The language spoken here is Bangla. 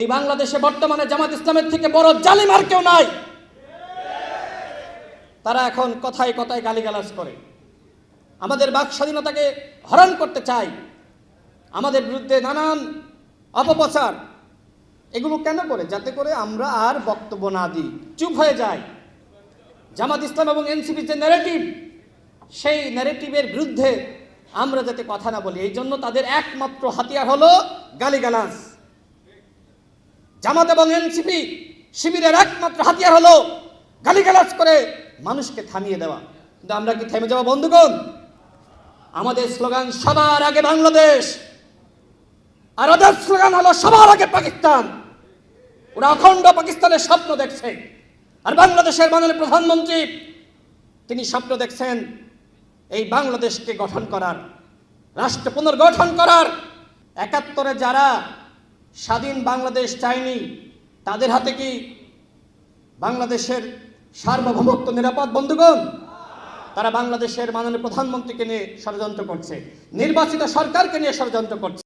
এই বাংলাদেশে বর্তমানে জামাত ইসলামের থেকে বড় জালিম আর কেউ নাই। তারা এখন কথায় কথায় গালিগালাজ করে, আমাদের বাক স্বাধীনতাকে হরণ করতে চায়, আমাদের বিরুদ্ধে নানান অপপ্রচার। এগুলো কেন করে? যাতে করে আমরা আর বক্তব্য না দিই, চুপ হয়ে যাই। জামাত ইসলাম এবং এনসিপির যে ন্যারেটিভ, সেই ন্যারেটিভের বিরুদ্ধে আমরা যাতে কথা না বলি, এই জন্য তাদের একমাত্র হাতিয়ার হলো গালিগালাজ। জামাত এবং এনসিপি শিবিরের একমাত্র হাতিয়ার হলো গালিগালাজ করে মানুষকে থামিয়ে দেওয়া। কিন্তু আমরা কি থেমে যাবো বন্ধুগণ? আমাদের স্লোগান সবার আগে বাংলাদেশ, আর ওদের স্লোগান হলো সবার আগে পাকিস্তান। ওরা অখণ্ড পাকিস্তানের স্বপ্ন দেখছে, আর বাংলাদেশের মাননীয় প্রধানমন্ত্রী তিনি স্বপ্ন দেখছেন এই বাংলাদেশকে গঠন করার, রাষ্ট্র পুনর্গঠন করার। ৭১-এ যারা স্বাধীন বাংলাদেশ চায়নি, তাদের হাতে কি বাংলাদেশের সার্বভৌমত্ব নিরাপদ বন্ধুগণ? তারা বাংলাদেশের মাননীয় প্রধানমন্ত্রীকে নিয়ে ষড়যন্ত্র করছে, নির্বাচিত সরকারকে নিয়ে ষড়যন্ত্র করছে।